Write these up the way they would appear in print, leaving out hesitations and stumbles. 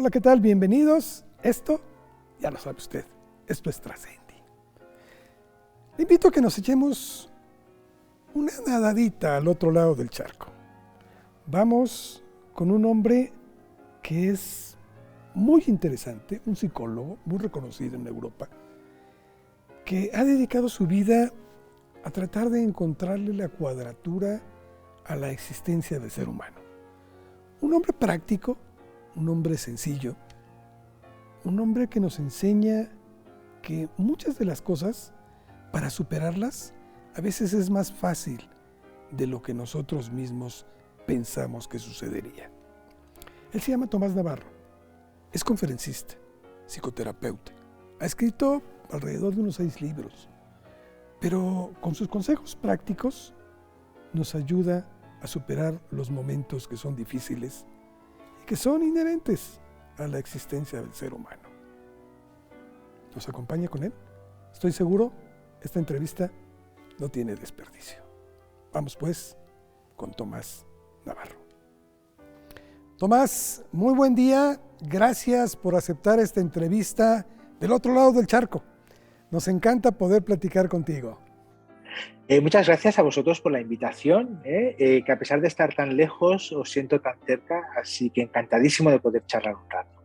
Hola, ¿qué tal? Bienvenidos. Esto, ya lo sabe usted, esto es Trascendi. Le invito a que nos echemos una nadadita al otro lado del charco. Vamos con un hombre que es muy interesante, un psicólogo muy reconocido en Europa, que ha dedicado su vida a tratar de encontrarle la cuadratura a la existencia del ser humano. Un hombre práctico, un hombre sencillo, un hombre que nos enseña que muchas de las cosas, para superarlas, a veces es más fácil de lo que nosotros mismos pensamos que sucedería. Él se llama Tomás Navarro, es conferencista, psicoterapeuta, ha escrito alrededor de unos 6 libros, pero con sus consejos prácticos nos ayuda a superar los momentos que son difíciles y que son inherentes a la existencia del ser humano. ¿Nos acompaña con él? Estoy seguro, esta entrevista no tiene desperdicio. Vamos pues con Tomás Navarro. Tomás, muy buen día. Gracias por aceptar esta entrevista del otro lado del charco. Nos encanta poder platicar contigo. Muchas gracias a vosotros por la invitación, que a pesar de estar tan lejos os siento tan cerca, así que encantadísimo de poder charlar un rato.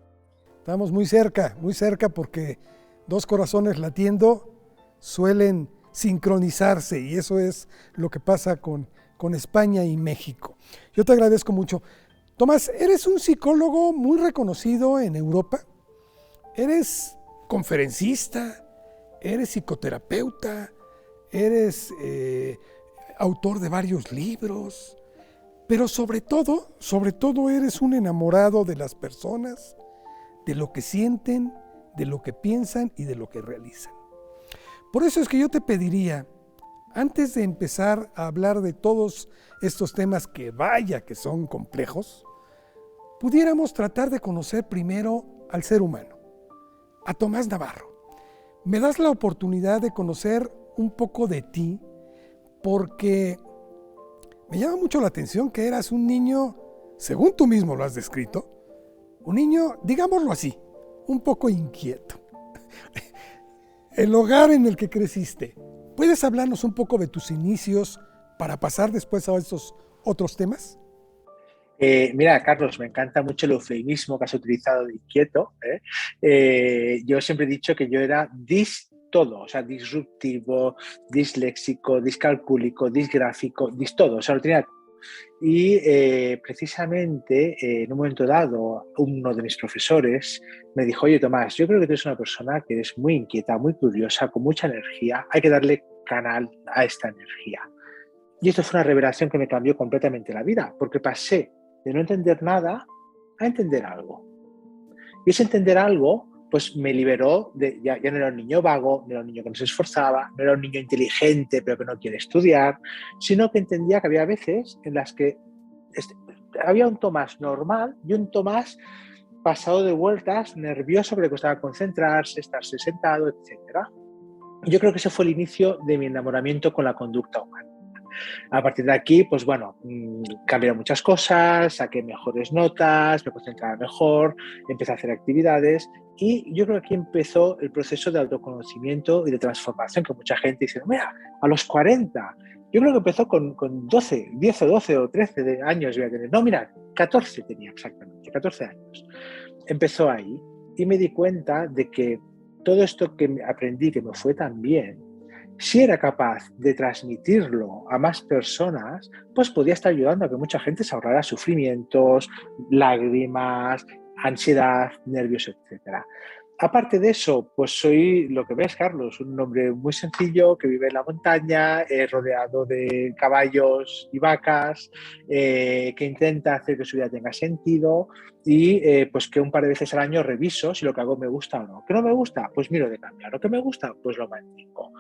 Estamos muy cerca porque dos corazones latiendo suelen sincronizarse y eso es lo que pasa con España y México. Yo te agradezco mucho. Tomás, eres un psicólogo muy reconocido en Europa, eres conferencista, eres psicoterapeuta, eres autor de varios libros, pero sobre todo eres un enamorado de las personas, de lo que sienten, de lo que piensan y de lo que realizan. Por eso es que yo te pediría, antes de empezar a hablar de todos estos temas que vaya que son complejos, pudiéramos tratar de conocer primero al ser humano, a Tomás Navarro. Me das la oportunidad de conocer un poco de ti, porque me llama mucho la atención que eras un niño, según tú mismo lo has descrito, un niño, digámoslo así, un poco inquieto. El hogar en el que creciste, ¿puedes hablarnos un poco de tus inicios para pasar después a estos otros temas? Mira, Carlos, me encanta mucho el eufemismo que has utilizado de inquieto. Yo siempre he dicho que yo era todo, o sea, disruptivo, disléxico, discalcúlico, disgráfico, todo, o sea, lo tenía todo. Y precisamente en un momento dado, uno de mis profesores me dijo: oye, Tomás, yo creo que tú eres una persona que eres muy inquieta, muy curiosa, con mucha energía, hay que darle canal a esta energía. Y esto fue una revelación que me cambió completamente la vida, porque pasé de no entender nada a entender algo. Y ese entender algo, pues me liberó ya no era un niño vago, no era un niño que no se esforzaba, no era un niño inteligente pero que no quiere estudiar, sino que entendía que había veces en las que había un Tomás normal y un Tomás pasado de vueltas, nervioso, que le costaba concentrarse, estarse sentado, etc. Y yo creo que ese fue el inicio de mi enamoramiento con la conducta humana. A partir de aquí, pues bueno, cambiaron muchas cosas, saqué mejores notas, me concentraba mejor, empecé a hacer actividades y yo creo que aquí empezó el proceso de autoconocimiento y de transformación que mucha gente dice: mira, a los 40, yo creo que empezó con 12, 10 o 12 o 13 de años voy a tener. No, mira, 14 tenía exactamente, 14 años. Empezó ahí y me di cuenta de que todo esto que aprendí, que me fue tan bien, si era capaz de transmitirlo a más personas, pues podía estar ayudando a que mucha gente se ahorrara sufrimientos, lágrimas, ansiedad, nervios, etc. Aparte de eso, pues soy lo que ves, Carlos, un hombre muy sencillo que vive en la montaña, rodeado de caballos y vacas, que intenta hacer que su vida tenga sentido y pues que un par de veces al año reviso si lo que hago me gusta o no. ¿Qué no me gusta? Pues miro de cambiar. ¿Lo que me gusta? Pues lo mantengo.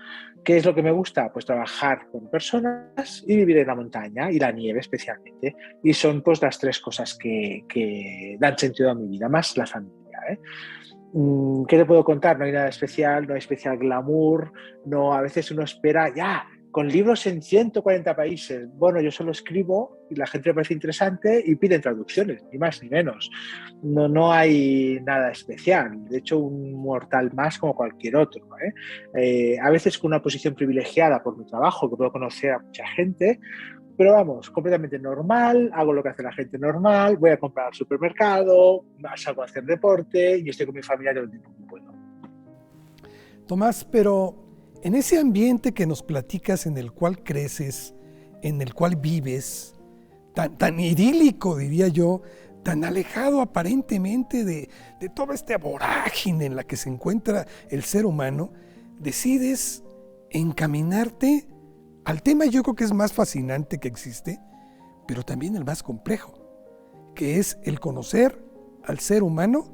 ¿Qué es lo que me gusta? Pues trabajar con personas y vivir en la montaña y la nieve especialmente. Y son pues las 3 cosas que dan sentido a mi vida, más la familia, ¿eh? ¿Qué te puedo contar? No hay nada especial, no hay especial glamour, no, a veces uno espera ya con libros en 140 países. Bueno, yo solo escribo y la gente le parece interesante y piden traducciones, ni más ni menos. No hay nada especial. De hecho, un mortal más como cualquier otro, ¿eh? A veces con una posición privilegiada por mi trabajo, que puedo conocer a mucha gente, pero vamos, completamente normal, hago lo que hace la gente normal, voy a comprar al supermercado, salgo a hacer deporte y estoy con mi familia todo el tiempo que puedo. Tomás, pero en ese ambiente que nos platicas, en el cual creces, en el cual vives, tan idílico, diría yo, tan alejado aparentemente de toda esta vorágine en la que se encuentra el ser humano, decides encaminarte al tema, yo creo que es más fascinante que existe, pero también el más complejo, que es el conocer al ser humano,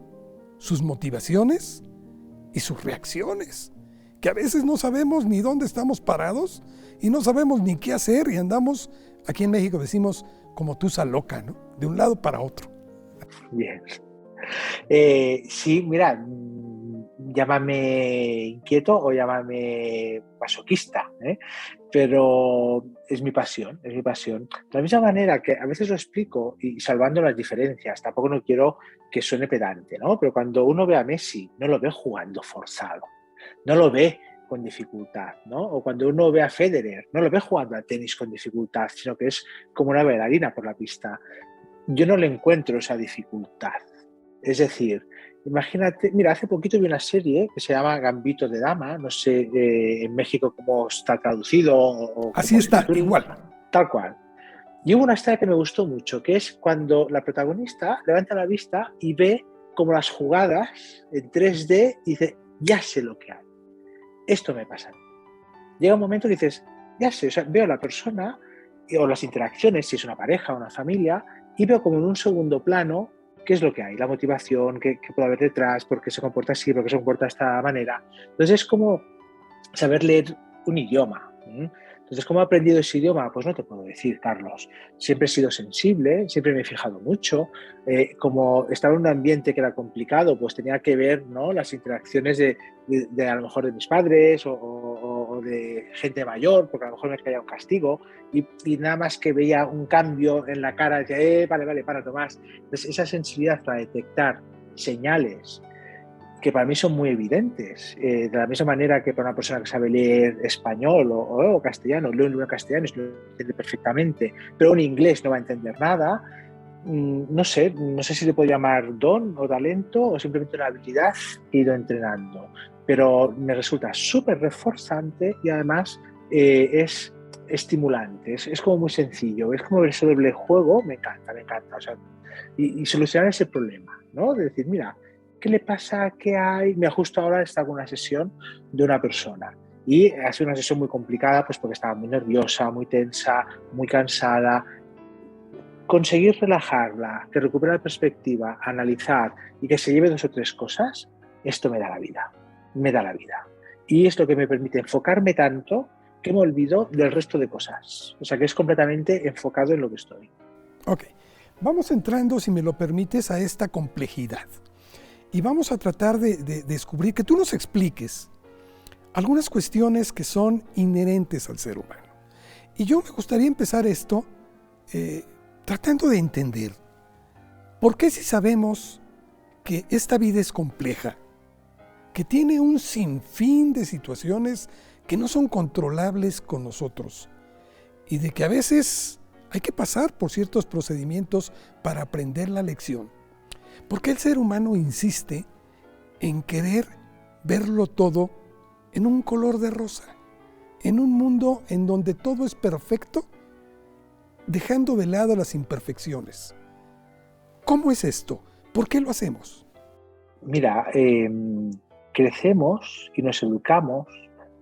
sus motivaciones y sus reacciones, que a veces no sabemos ni dónde estamos parados y no sabemos ni qué hacer y andamos, aquí en México decimos, como tusa loca, ¿no? De un lado para otro. Bien. Sí, mira, llámame inquieto o llámame masoquista, ¿eh? Pero es mi pasión, es mi pasión. De la misma manera que a veces lo explico y salvando las diferencias, tampoco no quiero que suene pedante, ¿no? Pero cuando uno ve a Messi, no lo ve jugando forzado, no lo ve con dificultad, ¿no? O cuando uno ve a Federer, no lo ve jugando al tenis con dificultad, sino que es como una bailarina por la pista. Yo no le encuentro esa dificultad. Es decir, imagínate, mira, hace poquito vi una serie que se llama Gambito de Dama, no sé en México cómo está traducido o Así cómo se está, titula, igual. tal cual. Y hubo una escena que me gustó mucho, que es cuando la protagonista levanta la vista y ve como las jugadas en 3D y dice, ya sé lo que hay. Esto me pasa. Llega un momento que dices, ya sé, o sea, veo a la persona o las interacciones, si es una pareja o una familia, y veo como en un segundo plano qué es lo que hay, la motivación, qué puede haber detrás, por qué se comporta así, por qué se comporta de esta manera. Entonces es como saber leer un idioma. Entonces, ¿cómo he aprendido ese idioma? Pues no te puedo decir, Carlos. Siempre he sido sensible, siempre me he fijado mucho. Como estaba en un ambiente que era complicado, pues tenía que ver, ¿no?, las interacciones de a lo mejor de mis padres o de gente mayor, porque a lo mejor me caía un castigo y nada más que veía un cambio en la cara, decía, vale, para, Tomás. Entonces, esa sensibilidad para detectar señales que para mí son muy evidentes, de la misma manera que para una persona que sabe leer español o castellano, leo un libro en castellano y lo entiende perfectamente, pero en inglés no va a entender nada. No sé si le puedo llamar don o talento o simplemente una habilidad que he ido entrenando, pero me resulta súper reforzante y además es estimulante, es como muy sencillo, es como ver ese doble juego, me encanta, o sea, y solucionar ese problema, ¿no? De decir, mira, ¿qué le pasa? ¿Qué hay? Me justo ahora estaba con una sesión de una persona y ha sido una sesión muy complicada pues porque estaba muy nerviosa, muy tensa, muy cansada. Conseguir relajarla, que recupere la perspectiva, analizar y que se lleve 2 o 3 cosas, esto me da la vida, me da la vida. Y es lo que me permite enfocarme tanto que me olvido del resto de cosas. O sea que es completamente enfocado en lo que estoy. Ok, vamos entrando, si me lo permites, a esta complejidad. Y vamos a tratar de descubrir, que tú nos expliques algunas cuestiones que son inherentes al ser humano. Y yo me gustaría empezar esto tratando de entender por qué, si sabemos que esta vida es compleja, que tiene un sinfín de situaciones que no son controlables con nosotros y de que a veces hay que pasar por ciertos procedimientos para aprender la lección. ¿Por qué el ser humano insiste en querer verlo todo en un color de rosa? En un mundo en donde todo es perfecto, dejando de lado las imperfecciones. ¿Cómo es esto? ¿Por qué lo hacemos? Mira, crecemos y nos educamos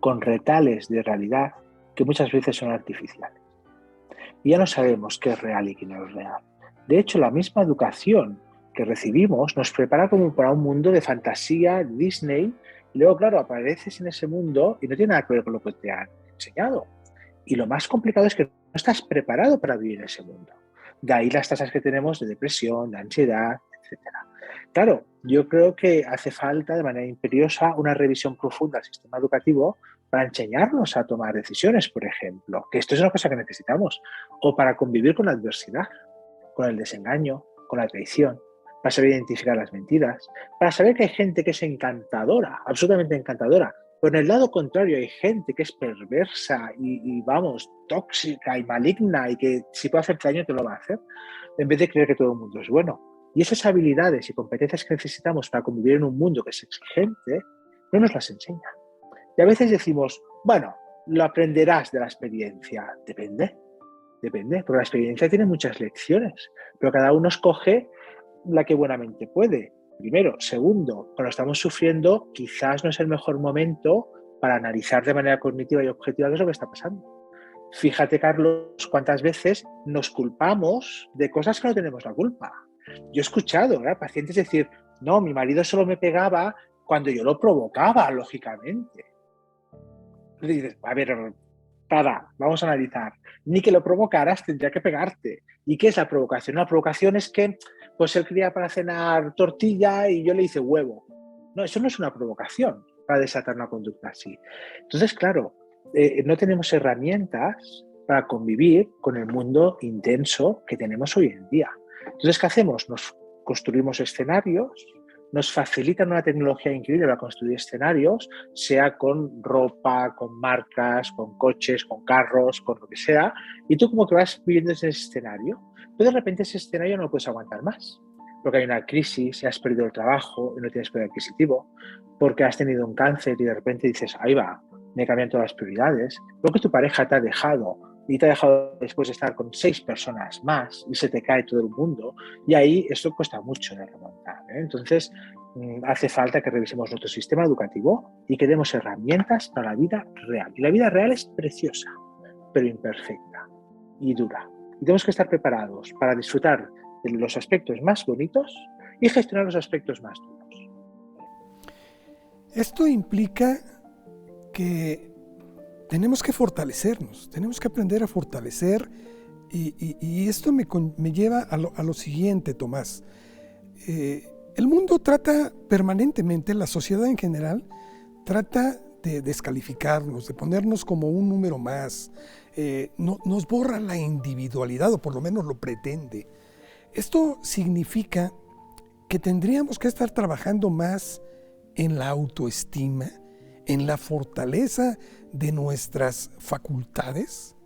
con retales de realidad que muchas veces son artificiales. Y ya no sabemos qué es real y qué no es real. De hecho, la misma educación que recibimos nos prepara como para un mundo de fantasía, Disney, y luego, claro, apareces en ese mundo y no tiene nada que ver con lo que te han enseñado. Y lo más complicado es que no estás preparado para vivir en ese mundo. De ahí las tasas que tenemos de depresión, de ansiedad, etcétera. Claro, yo creo que hace falta de manera imperiosa una revisión profunda del sistema educativo para enseñarnos a tomar decisiones, por ejemplo, que esto es una cosa que necesitamos, o para convivir con la adversidad, con el desengaño, con la traición, para saber identificar las mentiras, para saber que hay gente que es encantadora, absolutamente encantadora, pero en el lado contrario hay gente que es perversa y vamos, tóxica y maligna y que si puede hacerte daño te lo va a hacer, en vez de creer que todo el mundo es bueno. Y esas habilidades y competencias que necesitamos para convivir en un mundo que es exigente, no nos las enseñan. Y a veces decimos, bueno, lo aprenderás de la experiencia. Depende, porque la experiencia tiene muchas lecciones, pero cada uno escoge la que buenamente puede. Primero. Segundo, cuando estamos sufriendo, quizás no es el mejor momento para analizar de manera cognitiva y objetiva qué es lo que está pasando. Fíjate, Carlos, cuántas veces nos culpamos de cosas que no tenemos la culpa. Yo he escuchado pacientes decir, no, mi marido solo me pegaba cuando yo lo provocaba, lógicamente. Y dices, a ver, vamos a analizar. Ni que lo provocaras, tendría que pegarte. ¿Y qué es la provocación? La provocación es que pues él quería para cenar tortilla y yo le hice huevo. No, eso no es una provocación para desatar una conducta así. Entonces, claro, no tenemos herramientas para convivir con el mundo intenso que tenemos hoy en día. Entonces, ¿qué hacemos? Nos construimos escenarios, nos facilitan una tecnología increíble para construir escenarios, sea con ropa, con marcas, con coches, con carros, con lo que sea, y tú como que vas viviendo ese escenario, pero de repente ese escenario no lo puedes aguantar más, porque hay una crisis, has perdido el trabajo y no tienes poder adquisitivo, porque has tenido un cáncer y de repente dices, ahí va, me cambian todas las prioridades, porque tu pareja te ha dejado y te ha dejado después de estar con 6 personas más y se te cae todo el mundo, y ahí esto cuesta mucho de remontar, ¿eh? Entonces hace falta que revisemos nuestro sistema educativo y que demos herramientas para la vida real. Y la vida real es preciosa, pero imperfecta y dura. Y tenemos que estar preparados para disfrutar de los aspectos más bonitos y gestionar los aspectos más duros. Esto implica que tenemos que fortalecernos, tenemos que aprender a fortalecer y esto me lleva a lo siguiente, Tomás. El mundo trata permanentemente, la sociedad en general, trata de descalificarnos, de ponernos como un número más. Nos borra la individualidad, o por lo menos lo pretende. Esto significa que tendríamos que estar trabajando más en la autoestima, en la fortaleza de nuestras facultades.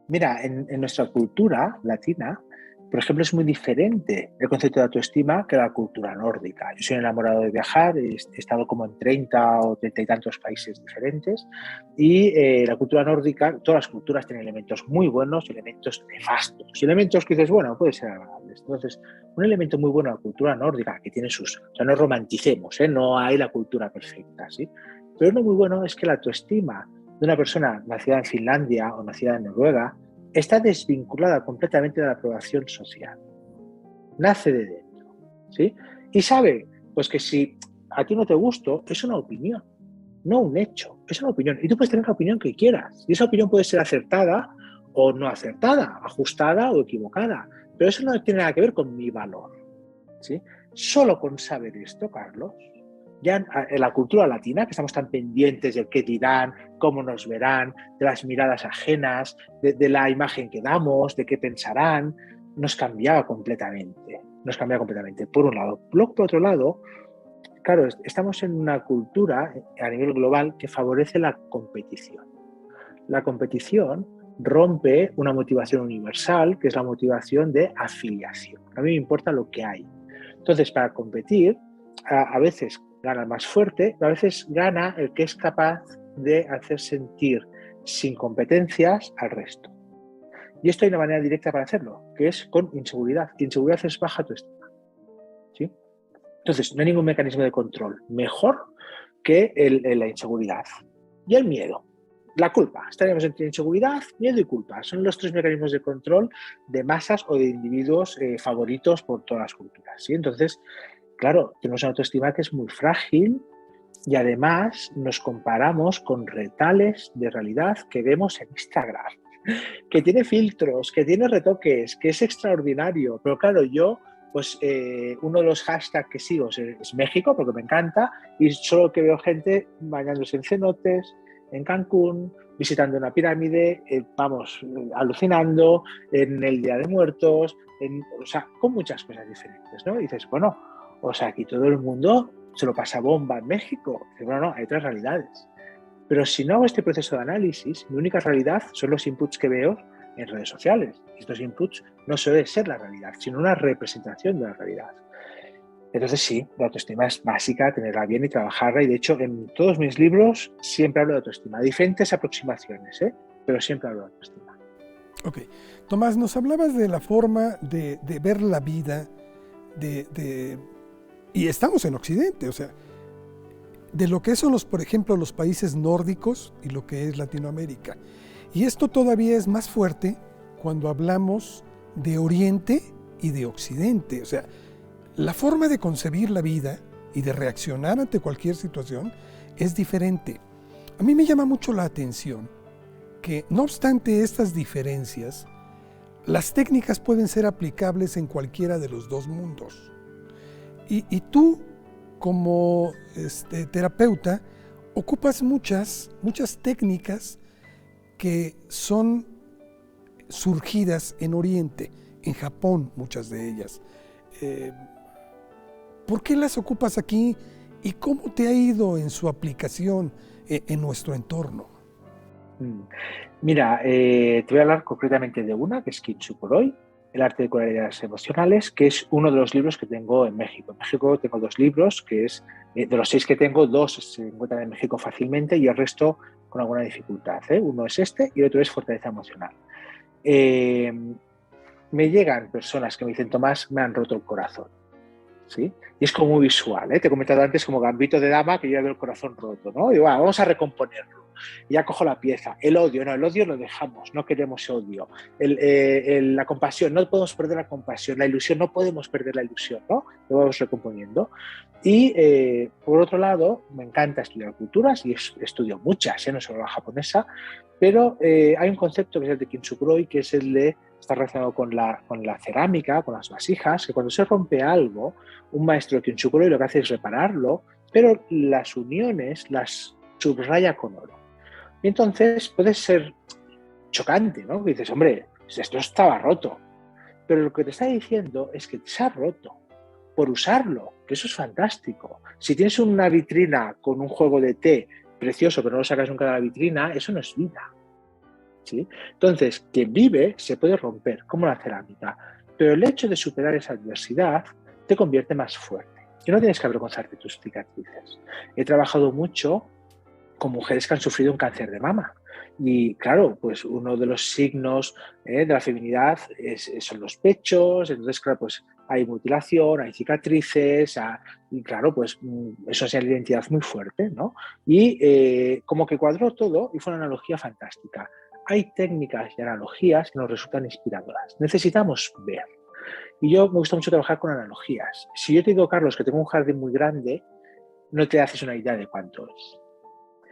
Mira, en nuestra cultura latina, por ejemplo, es muy diferente el concepto de autoestima que la cultura nórdica. Yo soy enamorado de viajar, he estado como en 30 o 30 y tantos países diferentes y la cultura nórdica, todas las culturas tienen elementos muy buenos y elementos nefastos. Y elementos que dices, bueno, pueden ser agradables. Entonces, un elemento muy bueno de la cultura nórdica, que tiene sus... O sea, no romanticemos, no hay la cultura perfecta, ¿sí? Pero uno muy bueno es que la autoestima de una persona nacida en Finlandia o nacida en Noruega está desvinculada completamente de la aprobación social. Nace de dentro, ¿sí? Y sabe, pues que si a ti no te gusta, es una opinión, no un hecho, es una opinión. Y tú puedes tener la opinión que quieras. Y esa opinión puede ser acertada o no acertada, ajustada o equivocada. Pero eso no tiene nada que ver con mi valor, ¿sí? Solo con saber esto, Carlos, ya en la cultura latina, que estamos tan pendientes del qué dirán, cómo nos verán, de las miradas ajenas, de la imagen que damos, de qué pensarán, nos cambiaba completamente. Por un lado. Luego, por otro lado, claro, estamos en una cultura a nivel global que favorece la competición. La competición rompe una motivación universal, que es la motivación de afiliación. A mí me importa lo que hay. Entonces, para competir, a veces gana el más fuerte, pero a veces gana el que es capaz de hacer sentir sin competencias al resto. Y esto hay una manera directa para hacerlo, que es con inseguridad. Inseguridad es baja autoestima, ¿sí? Entonces, no hay ningún mecanismo de control mejor que la inseguridad. Y el miedo, la culpa. Estaríamos entre inseguridad, miedo y culpa. Son los 3 mecanismos de control de masas o de individuos favoritos por todas las culturas, ¿sí? Entonces, claro, tenemos una autoestima que es muy frágil y además nos comparamos con retales de realidad que vemos en Instagram, que tiene filtros, que tiene retoques, que es extraordinario. Pero claro, yo, pues uno de los hashtags que sigo es México, porque me encanta, y solo que veo gente bañándose en cenotes, en Cancún, visitando una pirámide, alucinando, en el Día de Muertos, o sea, con muchas cosas diferentes, ¿no? Y dices, bueno, o sea, aquí todo el mundo se lo pasa bomba en México. Dices, bueno, no, hay otras realidades. Pero si no hago este proceso de análisis, mi única realidad son los inputs que veo en redes sociales. Y estos inputs no suelen ser la realidad, sino una representación de la realidad. Entonces sí, la autoestima es básica, tenerla bien y trabajarla. Y de hecho, en todos mis libros siempre hablo de autoestima. Diferentes aproximaciones, pero siempre hablo de autoestima. Ok. Tomás, nos hablabas de la forma de ver la vida, y estamos en Occidente, o sea, de lo que son, por ejemplo, los países nórdicos y lo que es Latinoamérica. Y esto todavía es más fuerte cuando hablamos de Oriente y de Occidente. O sea, la forma de concebir la vida y de reaccionar ante cualquier situación es diferente. A mí me llama mucho la atención que, no obstante estas diferencias, las técnicas pueden ser aplicables en cualquiera de los dos mundos. Y tú, como terapeuta, ocupas muchas técnicas que son surgidas en Oriente, en Japón, muchas de ellas. ¿Por qué las ocupas aquí y cómo te ha ido en su aplicación en nuestro entorno? Mira, te voy a hablar concretamente de una, que es Kintsukuroi, el arte de curar heridas emocionales, que es uno de los libros que tengo en México. En México tengo 2 libros, que es, de los 6 que tengo, 2 se encuentran en México fácilmente y el resto con alguna dificultad. Uno es este y el otro es Fortaleza Emocional. Me llegan personas que me dicen, Tomás, me han roto el corazón. ¿Sí? Y es como muy visual, Te he comentado antes como gambito de dama que yo veo el corazón roto, ¿no? Y digo, vamos a recomponerlo. Y ya cojo la pieza. El odio lo dejamos, no queremos odio. La compasión, no podemos perder la compasión. La ilusión, no podemos perder la ilusión, ¿no? Lo vamos recomponiendo. Y por otro lado, me encanta estudiar culturas y estudio muchas, no solo la japonesa, pero hay un concepto que es el de Kintsukuroi, que es el de, está relacionado con la cerámica, con las vasijas, que cuando se rompe algo, un maestro de Kintsukuroi lo que hace es repararlo, pero las uniones las subraya con oro. Y entonces puede ser chocante, ¿no? Que dices, hombre, esto estaba roto. Pero lo que te está diciendo es que se ha roto por usarlo, que eso es fantástico. Si tienes una vitrina con un juego de té precioso, pero no lo sacas nunca de la vitrina, eso no es vida. ¿Sí? Entonces, quien vive se puede romper, como la cerámica, pero el hecho de superar esa adversidad te convierte más fuerte. Y no tienes que avergonzarte de tus cicatrices. He trabajado mucho con mujeres que han sufrido un cáncer de mama. Y claro, pues uno de los signos de la feminidad son los pechos, entonces claro, pues hay mutilación, hay cicatrices, y claro, pues eso es una identidad muy fuerte, ¿no? Y como que cuadró todo y fue una analogía fantástica. Hay técnicas y analogías que nos resultan inspiradoras. Necesitamos ver. Y yo me gusta mucho trabajar con analogías. Si yo te digo, Carlos, que tengo un jardín muy grande, no te haces una idea de cuánto es.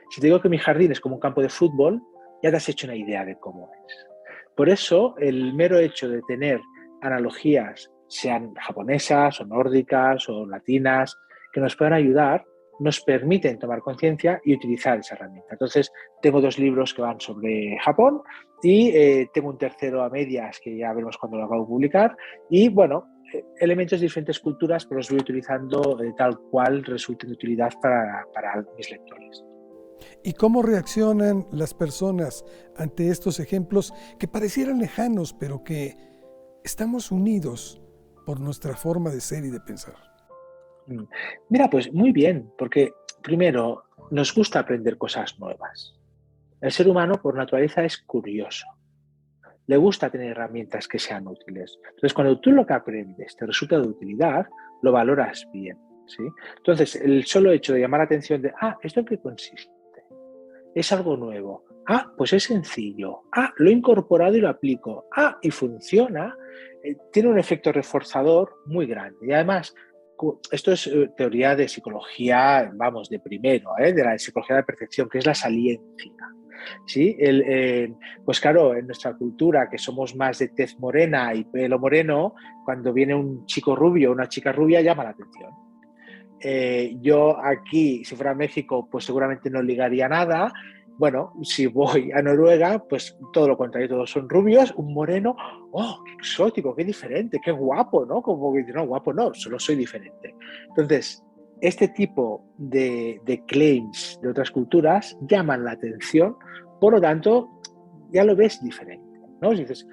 Si te digo que mi jardín es como un campo de fútbol, ya te has hecho una idea de cómo es. Por eso, el mero hecho de tener analogías, sean japonesas o nórdicas o latinas, que nos puedan ayudar, nos permiten tomar conciencia y utilizar esa herramienta. Entonces, tengo 2 libros que van sobre Japón y tengo un tercero a medias que ya veremos cuando lo acabo de publicar. Y bueno, elementos de diferentes culturas, pero los voy utilizando tal cual resulten de utilidad para mis lectores. ¿Y cómo reaccionan las personas ante estos ejemplos que parecieran lejanos, pero que estamos unidos por nuestra forma de ser y de pensar? Mira, pues muy bien, porque primero nos gusta aprender cosas nuevas. El ser humano por naturaleza es curioso. Le gusta tener herramientas que sean útiles. Entonces, cuando tú lo que aprendes te resulta de utilidad, lo valoras bien, ¿sí? Entonces, el solo hecho de llamar la atención de, ¿esto en qué consiste? Es algo nuevo. Pues es sencillo. Lo he incorporado y lo aplico. Y funciona. Tiene un efecto reforzador muy grande. Y además, esto es teoría de psicología, vamos, de primero, de la psicología de la percepción, que es la saliencia. ¿Sí? Pues claro, en nuestra cultura, que somos más de tez morena y pelo moreno, cuando viene un chico rubio o una chica rubia, llama la atención. Yo aquí, si fuera México, pues seguramente no ligaría nada, Bueno, si voy a Noruega, pues todo lo contrario, todos son rubios, un moreno, ¡oh, qué exótico, qué diferente, qué guapo! ¿No? Como que no, guapo no, solo soy diferente. Entonces, este tipo de claims de otras culturas llaman la atención, por lo tanto, ya lo ves diferente, ¿no? Y dices,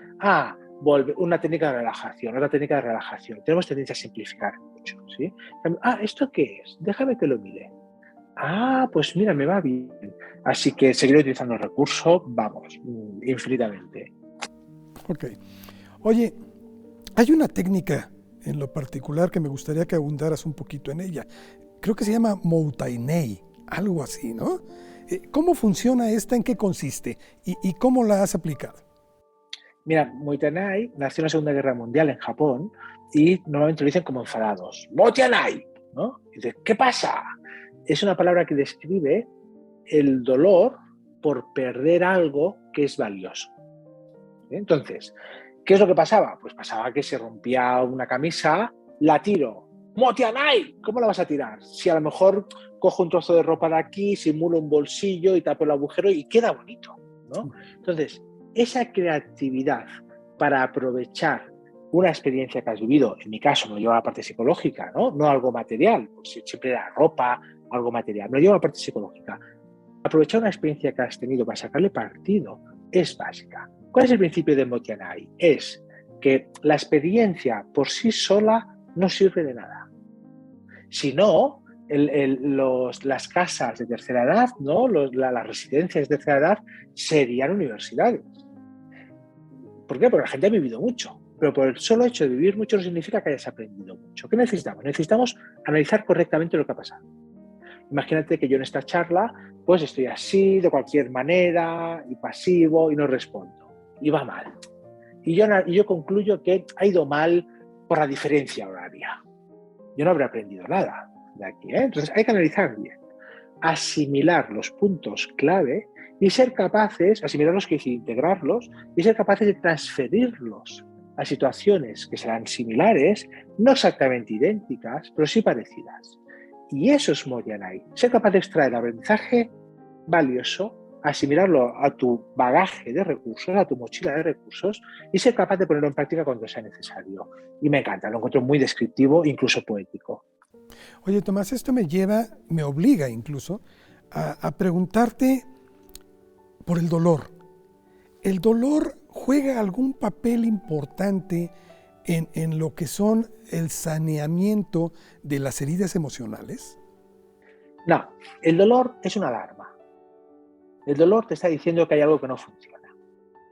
una técnica de relajación, otra técnica de relajación. Tenemos tendencia a simplificar mucho, ¿sí? ¿Esto qué es? Déjame que lo mire. Pues mira, me va bien. Así que seguiré utilizando el recurso, vamos, infinitamente. Ok. Oye, hay una técnica en lo particular que me gustaría que abundaras un poquito en ella. Creo que se llama Moutainei, algo así, ¿no? ¿Cómo funciona esta? ¿En qué consiste? ¿Y cómo la has aplicado? Mira, Moitenai nació en la Segunda Guerra Mundial en Japón y normalmente lo dicen como enfadados. ¡Moitenai! ¿No? Y dices, ¿qué pasa? Es una palabra que describe el dolor por perder algo que es valioso. Entonces, ¿qué es lo que pasaba? Pues pasaba que se rompía una camisa, la tiro. ¡Motianai! ¿Cómo la vas a tirar? Si a lo mejor cojo un trozo de ropa de aquí, simulo un bolsillo y tapo el agujero y queda bonito, ¿no? Entonces, esa creatividad para aprovechar una experiencia que has vivido, en mi caso me lleva a la parte psicológica, no algo material, pues siempre era ropa, algo material, me lleva a la parte psicológica. Aprovechar una experiencia que has tenido para sacarle partido es básica. ¿Cuál es el principio de Motianai? Es que la experiencia por sí sola no sirve de nada. Si no, las casas de tercera edad, ¿no? Las residencias de tercera edad serían universidades. ¿Por qué? Porque la gente ha vivido mucho. Pero por el solo hecho de vivir mucho no significa que hayas aprendido mucho. ¿Qué necesitamos? Necesitamos analizar correctamente lo que ha pasado. Imagínate que yo en esta charla pues estoy así, de cualquier manera, y pasivo, y no respondo. Y va mal. Y yo concluyo que ha ido mal por la diferencia horaria. Yo no habré aprendido nada de aquí, ¿eh? Entonces hay que analizar bien, asimilar los puntos clave y ser capaces, asimilarlos quiere decir integrarlos, y ser capaces de transferirlos a situaciones que serán similares, no exactamente idénticas, pero sí parecidas. Y eso es Motianai, ser capaz de extraer aprendizaje valioso, asimilarlo a tu bagaje de recursos, a tu mochila de recursos y ser capaz de ponerlo en práctica cuando sea necesario. Y me encanta, lo encuentro muy descriptivo, incluso poético. Oye, Tomás, esto me obliga incluso a preguntarte por el dolor. ¿El dolor juega algún papel importante en lo que son el saneamiento de las heridas emocionales? No, el dolor es una alarma. El dolor te está diciendo que hay algo que no funciona.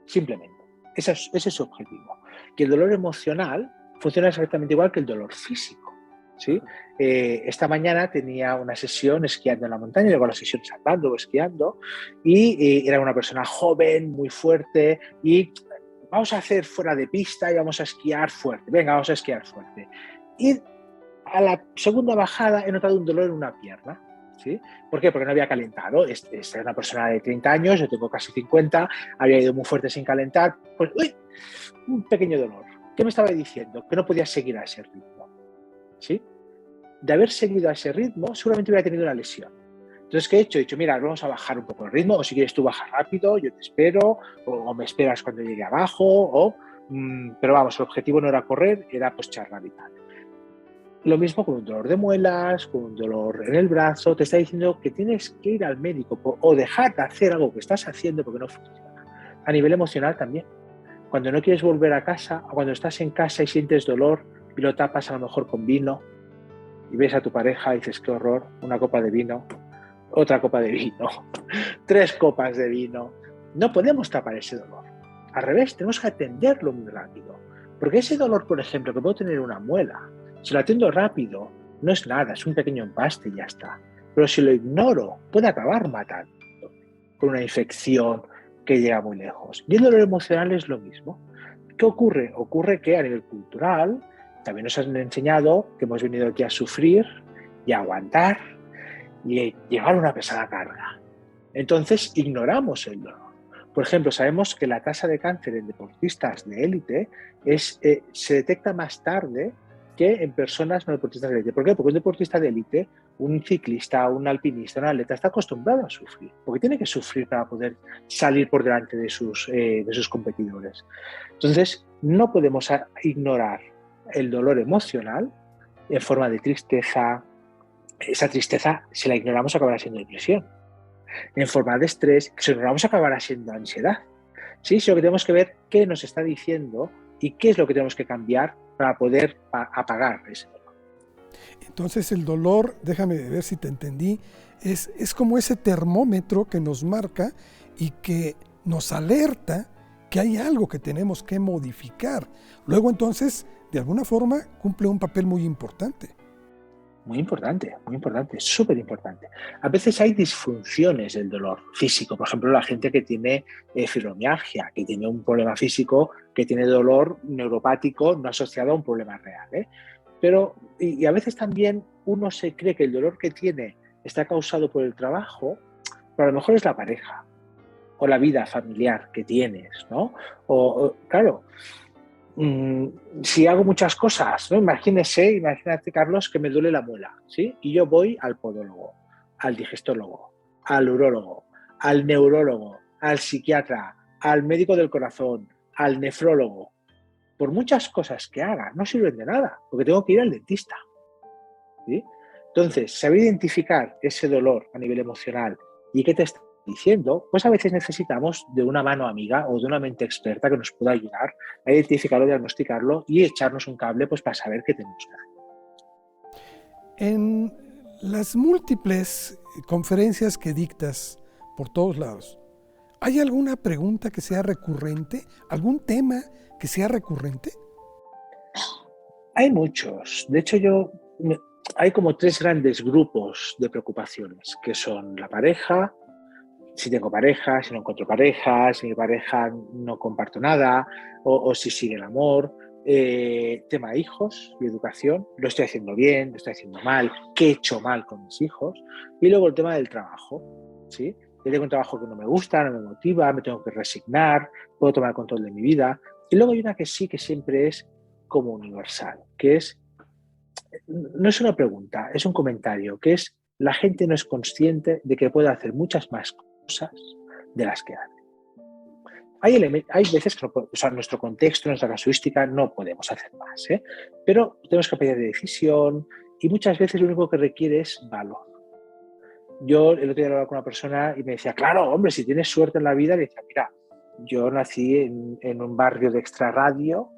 Simplemente. Ese es su objetivo. Que el dolor emocional funciona exactamente igual que el dolor físico. ¿Sí? Esta mañana tenía una sesión esquiando en la montaña, llevo las sesiones andando o esquiando, y era una persona joven, muy fuerte, y vamos a hacer fuera de pista y vamos a esquiar fuerte. Venga, vamos a esquiar fuerte. Y a la segunda bajada he notado un dolor en una pierna. ¿Sí? ¿Por qué? Porque no había calentado. Esta es una persona de 30 años, yo tengo casi 50, había ido muy fuerte sin calentar. Pues, ¡uy! Un pequeño dolor. ¿Qué me estaba diciendo? Que no podía seguir a ese ritmo. ¿Sí? De haber seguido a ese ritmo, seguramente hubiera tenido una lesión. Entonces, ¿qué he hecho? He dicho, mira, vamos a bajar un poco el ritmo, o si quieres tú bajar rápido, yo te espero, o me esperas cuando llegue abajo, pero vamos, el objetivo no era correr, era pues charlar y tal. Lo mismo con un dolor de muelas, con un dolor en el brazo, te está diciendo que tienes que ir al médico o dejar de hacer algo que estás haciendo porque no funciona. A nivel emocional también. Cuando no quieres volver a casa, o cuando estás en casa y sientes dolor y lo tapas a lo mejor con vino, y ves a tu pareja y dices, qué horror, una copa de vino, otra copa de vino, 3 copas de vino. No podemos tapar ese dolor. Al revés, tenemos que atenderlo muy rápido. Porque ese dolor, por ejemplo, que puedo tener una muela, si lo atiendo rápido, no es nada, es un pequeño empaste y ya está. Pero si lo ignoro, puede acabar matando con una infección que llega muy lejos. Y el dolor emocional es lo mismo. ¿Qué ocurre? Ocurre que a nivel cultural también nos han enseñado que hemos venido aquí a sufrir y a aguantar y llevar una pesada carga. Entonces ignoramos el dolor. Por ejemplo, sabemos que la tasa de cáncer en deportistas de élite se detecta más tarde que en personas no deportistas de élite. ¿Por qué? Porque un deportista de élite, un ciclista, un alpinista, un atleta, está acostumbrado a sufrir, porque tiene que sufrir para poder salir por delante de sus competidores. Entonces, no podemos ignorar el dolor emocional en forma de tristeza. Esa tristeza, si la ignoramos, acabará siendo depresión. En forma de estrés, si la ignoramos, acabará siendo ansiedad. ¿Sí? Sino que tenemos que ver qué nos está diciendo y qué es lo que tenemos que cambiar para poder apagar ese dolor. Entonces el dolor, déjame ver si te entendí, es como ese termómetro que nos marca y que nos alerta que hay algo que tenemos que modificar. Luego entonces, de alguna forma, cumple un papel muy importante. Muy importante, súper importante. A veces hay disfunciones del dolor físico. Por ejemplo, la gente que tiene fibromialgia, que tiene un problema físico, que tiene dolor neuropático no asociado a un problema real. Pero, y a veces también uno se cree que el dolor que tiene está causado por el trabajo, pero a lo mejor es la pareja o la vida familiar que tienes, ¿no? Claro, si hago muchas cosas, ¿no? Imagínate, Carlos, que me duele la muela, ¿sí? Y yo voy al podólogo, al digestólogo, al urólogo, al neurólogo, al psiquiatra, al médico del corazón, al nefrólogo. Por muchas cosas que haga, no sirven de nada, porque tengo que ir al dentista, ¿sí? Entonces, saber identificar ese dolor a nivel emocional y qué te está diciendo, pues a veces necesitamos de una mano amiga o de una mente experta que nos pueda ayudar a identificarlo, diagnosticarlo y echarnos un cable pues para saber qué tenemos que hacer. En las múltiples conferencias que dictas por todos lados, ¿hay alguna pregunta que sea recurrente? ¿Algún tema que sea recurrente? Hay muchos. De hecho, hay como 3 grandes grupos de preocupaciones, que son la pareja, si tengo pareja, si no encuentro pareja, si mi pareja no comparto nada, o si sigue el amor, tema de hijos y educación, lo estoy haciendo bien, lo estoy haciendo mal, qué he hecho mal con mis hijos, y luego el tema del trabajo, ¿sí? Yo tengo un trabajo que no me gusta, no me motiva, me tengo que resignar, puedo tomar control de mi vida, y luego hay una que sí que siempre es como universal, que es, no es una pregunta, es un comentario, que es la gente no es consciente de que puede hacer muchas más cosas de las que hace. Hay veces que nuestro contexto, nuestra casuística, no podemos hacer más, pero tenemos capacidad de decisión y muchas veces lo único que requiere es valor. Yo el otro día hablaba con una persona y me decía, claro, hombre, si tienes suerte en la vida, le decía, mira, yo nací en un barrio de extrarradio,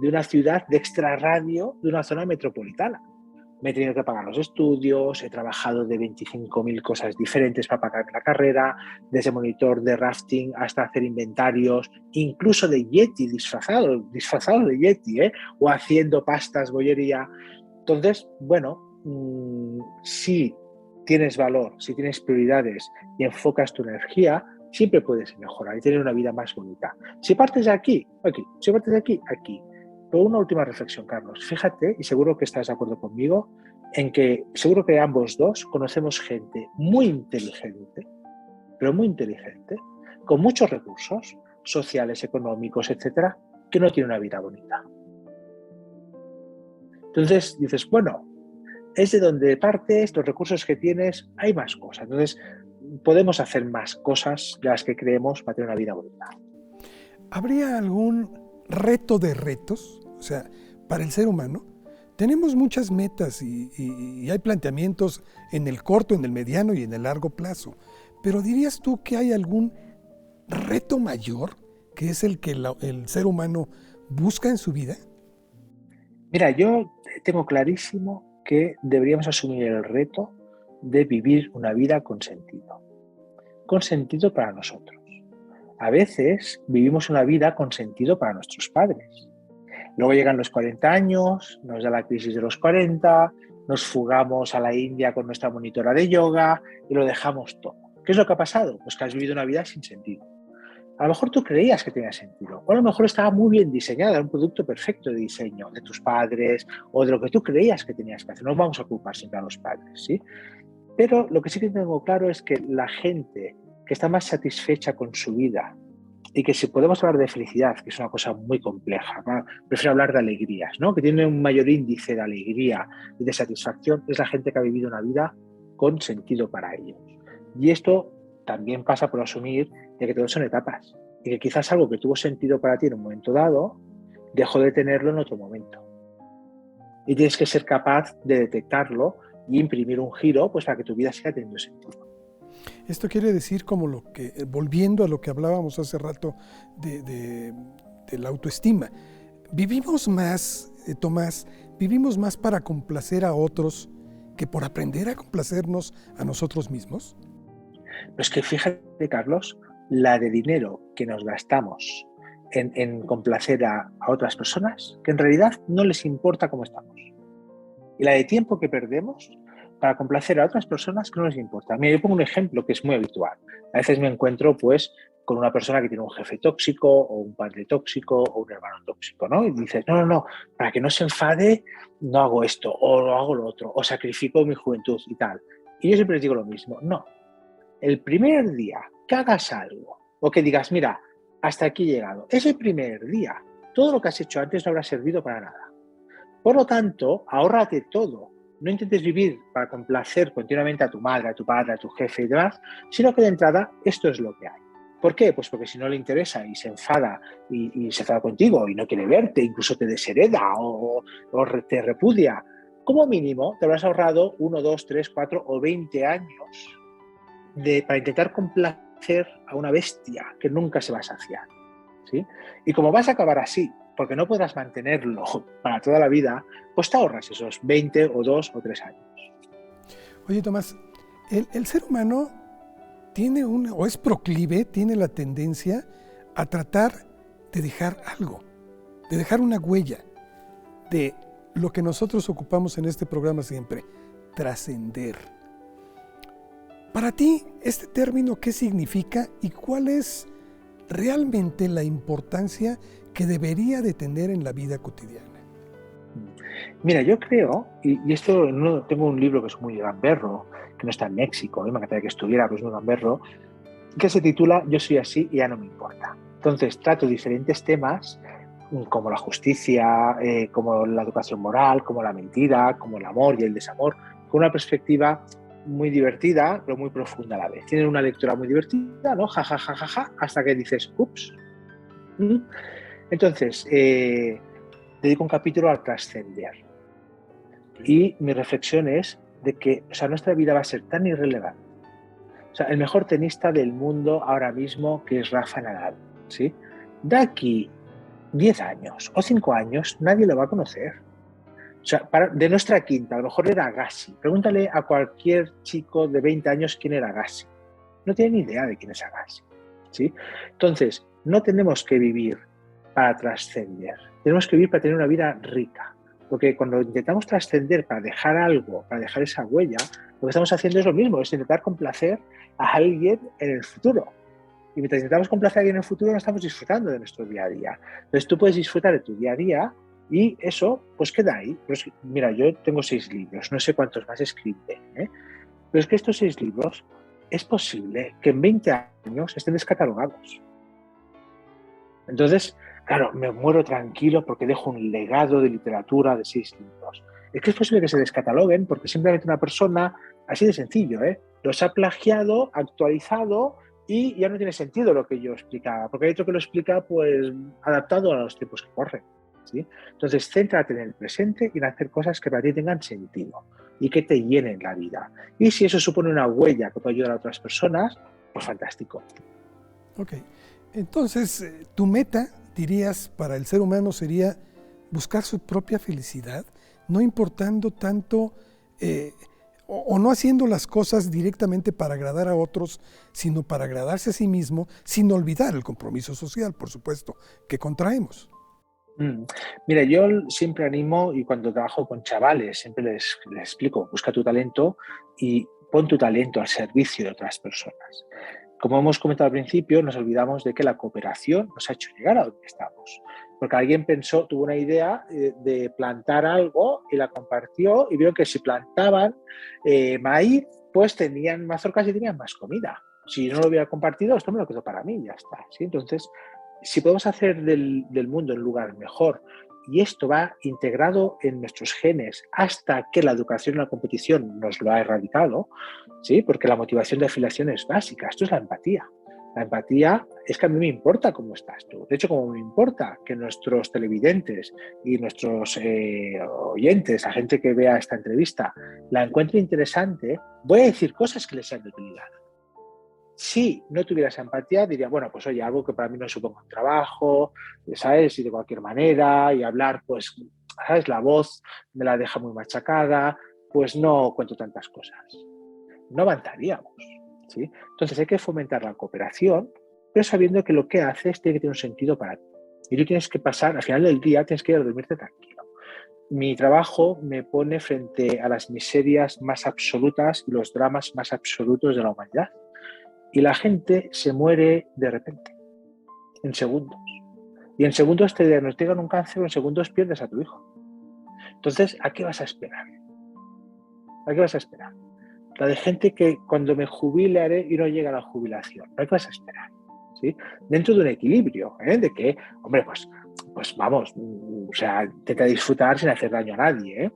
de una ciudad de extrarradio, de una zona metropolitana. Me he tenido que pagar los estudios, he trabajado de 25.000 cosas diferentes para pagarme la carrera, desde monitor de rafting hasta hacer inventarios, incluso de Yeti, disfrazado de Yeti, o haciendo pastas, bollería. Entonces, bueno, si tienes valor, si tienes prioridades y enfocas tu energía, siempre puedes mejorar y tener una vida más bonita. Si partes de aquí, aquí. Si partes de aquí, aquí. Pero una última reflexión, Carlos. Fíjate, y seguro que estás de acuerdo conmigo, en que seguro que ambos dos conocemos gente muy inteligente, pero muy inteligente, con muchos recursos sociales, económicos, etcétera, que no tiene una vida bonita. Entonces dices, bueno, es de donde partes, los recursos que tienes, hay más cosas. Entonces, podemos hacer más cosas de las que creemos para tener una vida bonita. ¿Habría algún reto de retos? O sea, para el ser humano, tenemos muchas metas y hay planteamientos en el corto, en el mediano y en el largo plazo. Pero ¿dirías tú que hay algún reto mayor que es el que el ser humano busca en su vida? Mira, yo tengo clarísimo que deberíamos asumir el reto de vivir una vida con sentido para nosotros. A veces vivimos una vida con sentido para nuestros padres. Luego llegan los 40 años, nos da la crisis de los 40, nos fugamos a la India con nuestra monitora de yoga y lo dejamos todo. ¿Qué es lo que ha pasado? Pues que has vivido una vida sin sentido. A lo mejor tú creías que tenía sentido, o a lo mejor estaba muy bien diseñada, era un producto perfecto de diseño de tus padres o de lo que tú creías que tenías que hacer. No vamos a culpar siempre a los padres, ¿sí? Pero lo que sí que tengo claro es que la gente que está más satisfecha con su vida y que si podemos hablar de felicidad, que es una cosa muy compleja, ¿no? Prefiero hablar de alegrías, ¿no? Que tiene un mayor índice de alegría y de satisfacción, es la gente que ha vivido una vida con sentido para ellos. Y esto también pasa por asumir de que todos son etapas y que quizás algo que tuvo sentido para ti en un momento dado dejó de tenerlo en otro momento. Y tienes que ser capaz de detectarlo y imprimir un giro pues, para que tu vida siga teniendo sentido. Esto quiere decir como lo que, volviendo a lo que hablábamos hace rato de la autoestima, vivimos más, Tomás, vivimos más para complacer a otros que por aprender a complacernos a nosotros mismos. Pues que fíjate, Carlos, la de dinero que nos gastamos en complacer a otras personas, que en realidad no les importa cómo estamos. Y la de tiempo que perdemos para complacer a otras personas que no les importa. Mira, yo pongo un ejemplo que es muy habitual. A veces me encuentro pues con una persona que tiene un jefe tóxico o un padre tóxico o un hermano tóxico, ¿no? Y dices, no, para que no se enfade no hago esto o no hago lo otro o sacrifico mi juventud y tal. Y yo siempre les digo lo mismo, no. El primer día que hagas algo o que digas, mira, hasta aquí he llegado, ese primer día, todo lo que has hecho antes no habrá servido para nada. Por lo tanto, ahórrate todo. No intentes vivir para complacer continuamente a tu madre, a tu padre, a tu jefe y demás, sino que de entrada esto es lo que hay. ¿Por qué? Pues porque si no le interesa y se enfada y se enfada contigo y no quiere verte, incluso te deshereda o te repudia, como mínimo te habrás ahorrado 1, 2, 3, 4 o 20 años para intentar complacer a una bestia que nunca se va a saciar, ¿sí? Y como vas a acabar así, porque no podrás mantenerlo para toda la vida, pues te ahorras esos 20 o 2 o 3 años. Oye, Tomás, el ser humano tiene o es proclive, tiene la tendencia a tratar de dejar algo, de dejar una huella de lo que nosotros ocupamos en este programa siempre, trascender. Para ti, este término, ¿qué significa y cuál es realmente la importancia que debería de tener en la vida cotidiana? Mira, yo creo, y esto no, tengo un libro que es muy gamberro, que no está en México, me encantaría que estuviera, pero es muy gamberro, que se titula Yo soy así y ya no me importa. Entonces trato diferentes temas como la justicia, como la educación moral, como la mentira, como el amor y el desamor, con una perspectiva muy divertida, pero muy profunda a la vez. Tienen una lectura muy divertida, ¿no? Ja, ja, ja, ja, ja, hasta que dices, ups. Entonces, dedico un capítulo al trascender. Y mi reflexión es de que nuestra vida va a ser tan irrelevante. El mejor tenista del mundo ahora mismo, que es Rafa Nadal, ¿sí? De aquí 10 años o 5 años, nadie lo va a conocer. De nuestra quinta, a lo mejor era Agassi. Pregúntale a cualquier chico de 20 años quién era Agassi. No tiene ni idea de quién es Agassi, ¿sí? Entonces, no tenemos que vivir para trascender. Tenemos que vivir para tener una vida rica. Porque cuando intentamos trascender para dejar algo, para dejar esa huella, lo que estamos haciendo es lo mismo, es intentar complacer a alguien en el futuro. Y mientras intentamos complacer a alguien en el futuro, no estamos disfrutando de nuestro día a día. Entonces tú puedes disfrutar de tu día a día y eso pues queda ahí. Pues, mira, yo tengo 6 libros, no sé cuántos más escribiré, ¿eh? Pero es que estos 6 libros es posible que en 20 años estén descatalogados. Entonces, claro, me muero tranquilo porque dejo un legado de literatura de 6 libros. Es que es posible que se descataloguen porque simplemente una persona, así de sencillo, los ha plagiado, actualizado y ya no tiene sentido lo que yo explicaba, porque hay otro que lo explica pues adaptado a los tiempos que corren, ¿sí? Entonces, céntrate en el presente y en hacer cosas que para ti tengan sentido y que te llenen la vida. Y si eso supone una huella que puede ayudar a otras personas, pues fantástico. Ok, entonces tu meta, dirías, para el ser humano sería buscar su propia felicidad, no importando tanto o no haciendo las cosas directamente para agradar a otros, sino para agradarse a sí mismo, sin olvidar el compromiso social, por supuesto, que contraemos. Mira, yo siempre animo y cuando trabajo con chavales siempre les explico, busca tu talento y pon tu talento al servicio de otras personas. Como hemos comentado al principio, nos olvidamos de que la cooperación nos ha hecho llegar a donde estamos. Porque alguien tuvo una idea de plantar algo y la compartió y vio que si plantaban maíz, pues tenían mazorcas y tenían más comida. Si no lo hubiera compartido, esto me lo quedo para mí, ya está. ¿Sí? Entonces, si podemos hacer del mundo un lugar mejor, y esto va integrado en nuestros genes hasta que la educación y la competición nos lo ha erradicado, ¿sí? Porque la motivación de afiliación es básica, esto es la empatía. La empatía es que a mí me importa cómo estás tú. De hecho, como me importa que nuestros televidentes y nuestros oyentes, la gente que vea esta entrevista, la encuentre interesante, voy a decir cosas que les sean de utilidad. Si no tuviera esa empatía, diría, bueno, pues oye, algo que para mí no suponga un trabajo, ¿sabes? Y de cualquier manera, y hablar, pues, ¿sabes? La voz me la deja muy machacada, pues no cuento tantas cosas. No avanzaríamos, ¿sí? Entonces hay que fomentar la cooperación, pero sabiendo que lo que haces tiene que tener un sentido para ti. Y tú tienes que pasar, al final del día, tienes que ir a dormirte tranquilo. Mi trabajo me pone frente a las miserias más absolutas y los dramas más absolutos de la humanidad. Y la gente se muere de repente, en segundos. Y en segundos te diagnostican un cáncer, o en segundos pierdes a tu hijo. Entonces, ¿a qué vas a esperar? ¿A qué vas a esperar? La de gente que cuando me jubile haré y no llega a la jubilación. ¿A qué vas a esperar? ¿Sí? Dentro de un equilibrio, de que, hombre, pues vamos, o sea, intenta disfrutar sin hacer daño a nadie,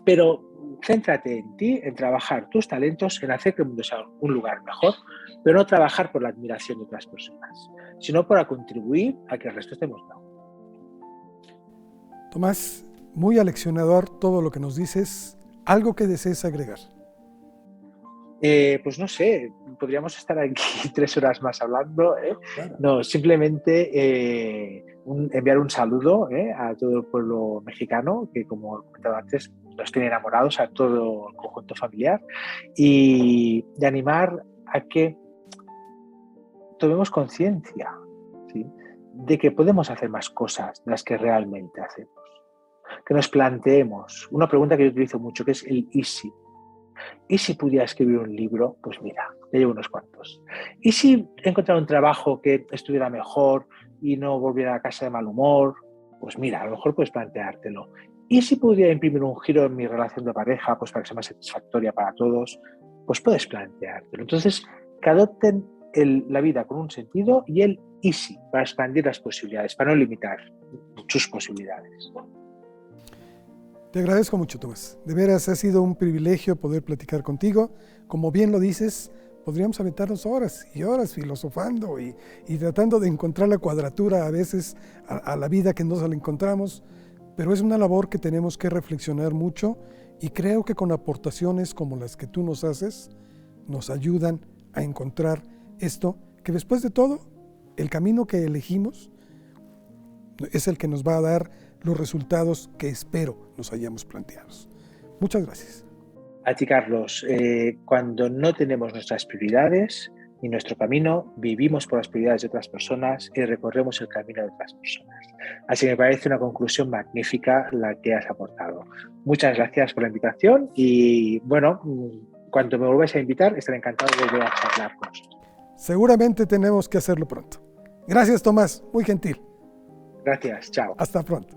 pero céntrate en ti, en trabajar tus talentos, en hacer que el mundo sea un lugar mejor, pero no trabajar por la admiración de otras personas, sino para contribuir a que el resto estemos mejor. Tomás, muy aleccionador todo lo que nos dices. ¿Algo que desees agregar? Pues no sé, podríamos estar aquí 3 horas más hablando. Claro. No, simplemente enviar un saludo a todo el pueblo mexicano, que como he comentado antes, nos tiene enamorados, a todo el conjunto familiar, y de animar a que tomemos conciencia, ¿sí?, de que podemos hacer más cosas de las que realmente hacemos. Que nos planteemos una pregunta que yo utilizo mucho, que es el ¿y si? ¿Y si pudiera escribir un libro? Pues mira, ya llevo unos cuantos. ¿Y si encontrara un trabajo que estuviera mejor y no volviera a casa de mal humor? Pues mira, a lo mejor puedes planteártelo. ¿Y si pudiera imprimir un giro en mi relación de pareja, pues para que sea más satisfactoria para todos? Pues puedes planteártelo. Entonces, que adopten la vida con un sentido y el ¿y si? Para expandir las posibilidades, para no limitar sus posibilidades. Te agradezco mucho, Tomás. De veras, ha sido un privilegio poder platicar contigo. Como bien lo dices, podríamos aventarnos horas y horas filosofando y tratando de encontrar la cuadratura a veces a la vida que no se la encontramos, pero es una labor que tenemos que reflexionar mucho y creo que con aportaciones como las que tú nos haces, nos ayudan a encontrar esto, que después de todo, el camino que elegimos es el que nos va a dar los resultados que espero nos hayamos planteado. Muchas gracias. A ti, Carlos. Cuando no tenemos nuestras prioridades y nuestro camino, vivimos por las prioridades de otras personas y recorremos el camino de otras personas. Así que me parece una conclusión magnífica la que has aportado. Muchas gracias por la invitación y, bueno, cuando me volváis a invitar, estaré encantado de volver a charlar con vosotros. Seguramente tenemos que hacerlo pronto. Gracias, Tomás. Muy gentil. Gracias. Chao. Hasta pronto.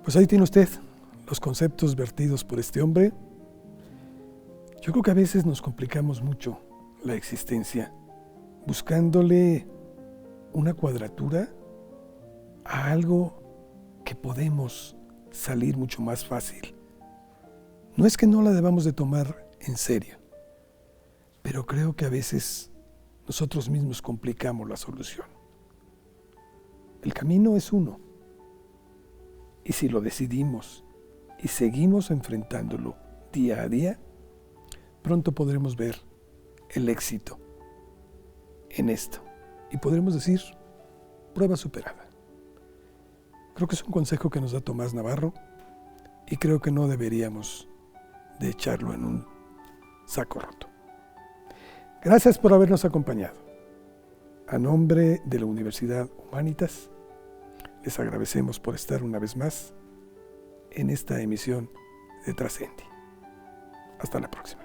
Pues ahí tiene usted los conceptos vertidos por este hombre. Yo creo que a veces nos complicamos mucho la existencia buscándole una cuadratura a algo que podemos salir mucho más fácil. No es que no la debamos de tomar en serio, pero creo que a veces nosotros mismos complicamos la solución. El camino es uno, y si lo decidimos y seguimos enfrentándolo día a día, pronto podremos ver el éxito en esto y podremos decir, prueba superada. Creo que es un consejo que nos da Tomás Navarro y creo que no deberíamos de echarlo en un saco roto. Gracias por habernos acompañado. A nombre de la Universidad Humanitas, les agradecemos por estar una vez más en esta emisión de Trascendi. Hasta la próxima.